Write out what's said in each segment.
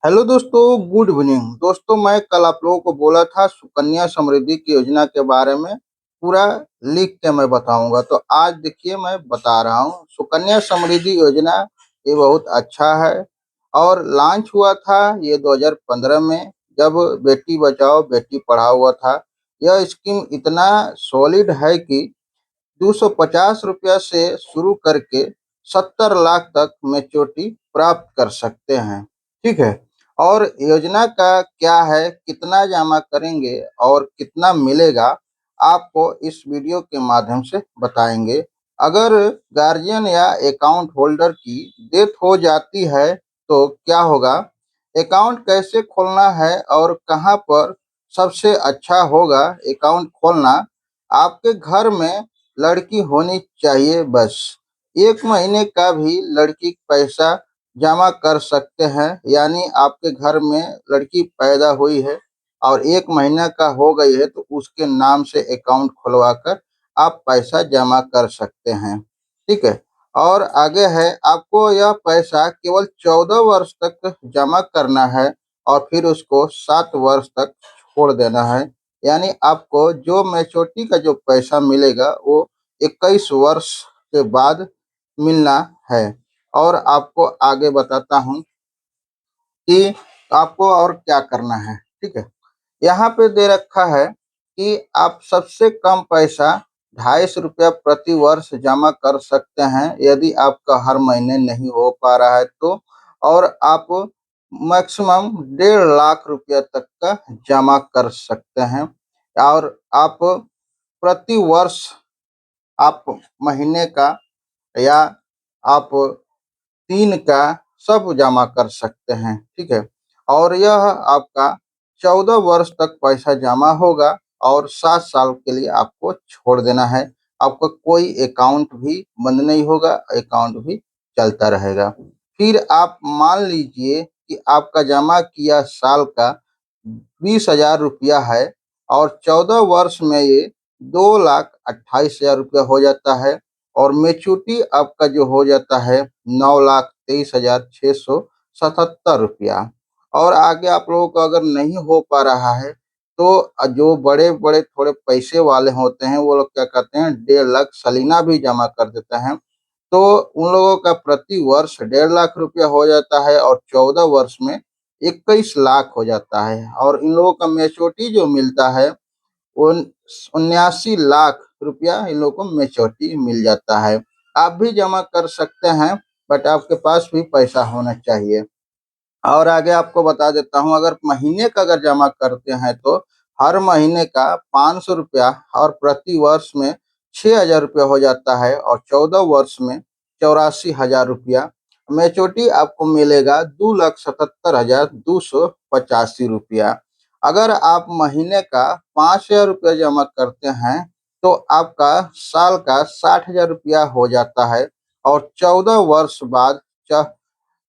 Hello दोस्तों, good evening. दोस्तों, मैं कल आप लोगों को बोला था सुकन्या समृद्धि की योजना के बारे में पूरा लिख के मैं बताऊंगा। तो आज देखिए मैं बता रहा हूँ। सुकन्या समृद्धि योजना ये बहुत अच्छा है और लॉन्च हुआ था ये 2015 में, जब बेटी बचाओ बेटी पढ़ाओ हुआ था। यह स्कीम इतना सॉलिड है कि 250 रुपया से शुरू करके 70 लाख तक मैच्योरिटी प्राप्त कर सकते हैं। ठीक है। और योजना का क्या है, कितना जमा करेंगे और कितना मिलेगा, आपको इस वीडियो के माध्यम से बताएंगे। अगर गार्जियन या अकाउंट होल्डर की डेथ हो जाती है तो क्या होगा, अकाउंट कैसे खोलना है और कहां पर सबसे अच्छा होगा अकाउंट खोलना। आपके घर में लड़की होनी चाहिए बस। 1 महीने का भी लड़की पैसा जमा कर सकते हैं, यानी आपके घर में लड़की पैदा हुई है और 1 महीना का हो गई है तो उसके नाम से अकाउंट खुलवा कर आप पैसा जमा कर सकते हैं। ठीक है। और आगे है, आपको यह पैसा केवल 14 वर्ष तक जमा करना है और फिर उसको 7 वर्ष तक छोड़ देना है। यानी आपको जो मैच्योरिटी का जो पैसा मिलेगा वो 21 वर्ष के बाद मिलना है। और आपको आगे बताता हूँ कि आपको और क्या करना है। ठीक है। यहाँ पे दे रखा है कि आप सबसे कम पैसा 250 रुपया प्रति वर्ष जमा कर सकते हैं यदि आपका हर महीने नहीं हो पा रहा है तो। और आप मैक्सिमम 1.5 लाख रुपया तक का जमा कर सकते हैं। और आप प्रति वर्ष आप महीने का या आप 3 का सब जमा कर सकते हैं। ठीक है। और यह आपका 14 वर्ष तक पैसा जमा होगा और 7 साल के लिए आपको छोड़ देना है। आपका कोई अकाउंट भी बंद नहीं होगा, अकाउंट भी चलता रहेगा। फिर आप मान लीजिए कि आपका जमा किया साल का 20,000 रुपया है और 14 वर्ष में ये 2,28,000 रुपया हो जाता है और मेच्योरिटी आपका जो हो जाता है 9,23,677 रुपया। और आगे आप लोगों को अगर नहीं हो पा रहा है तो जो बड़े बड़े थोड़े पैसे वाले होते हैं वो लोग क्या करते हैं, 1.5 लाख सालाना भी जमा कर देते हैं। तो उन लोगों का प्रति वर्ष 1.5 लाख रुपया हो जाता है और 14 वर्ष में 21 लाख हो जाता है। और इन लोगों का मैच्योरिटी जो मिलता है उन 79 लाख रुपया इन लोगों को मैच्योरिटी मिल जाता है। आप भी जमा कर सकते हैं, बट आपके पास भी पैसा होना चाहिए। और आगे आपको बता देता हूँ, अगर महीने का अगर जमा करते हैं तो हर महीने का 500 रुपया और प्रति वर्ष में 6,000 रुपया हो जाता है और 14 वर्ष में 84,000 रुपया। मैच्योरिटी आपको मिलेगा 2,77,285 रुपया। अगर आप महीने का 5,000 रुपया जमा करते हैं तो आपका साल का 60,000 रुपया हो जाता है और 14 वर्ष बाद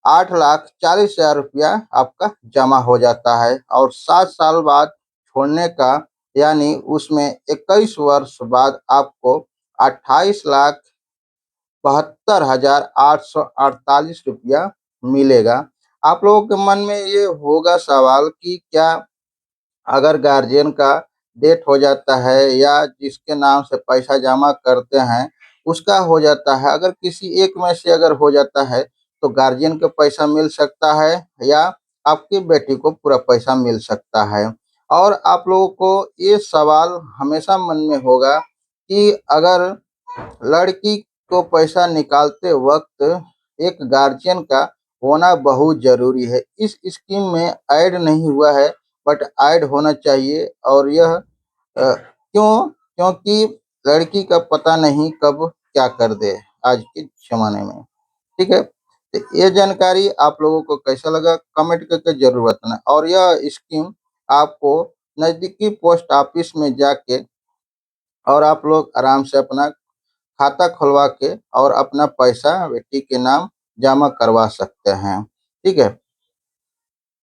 8,40,000 रुपया आपका जमा हो जाता है। और 7 साल बाद छोड़ने का, यानी उसमें 21 वर्ष बाद आपको 28,72,848 रुपया मिलेगा। आप लोगों के मन में ये होगा सवाल कि क्या अगर गार्जियन का डेथ हो जाता है या जिसके नाम से पैसा जमा करते हैं उसका हो जाता है, अगर किसी एक में से अगर हो जाता है तो गार्जियन को पैसा मिल सकता है या आपकी बेटी को पूरा पैसा मिल सकता है। और आप लोगों को ये सवाल हमेशा मन में होगा कि अगर लड़की को पैसा निकालते वक्त एक गार्जियन का होना बहुत जरूरी है। इस स्कीम में ऐड नहीं हुआ है, बट ऐड होना चाहिए। और यह क्यों? क्योंकि लड़की का पता नहीं कब क्या कर दे आज के ज़माने में। ठीक है? तो ये जानकारी आप लोगों को कैसा लगा कमेंट करके ज़रूर बताना। और यह स्कीम आपको नज़दीकी पोस्ट ऑफिस में जाके और आप लोग आराम से अपना खाता खुलवा के और अपना पैसा बेटी के नाम जमा करवा सकते हैं। ठीक है?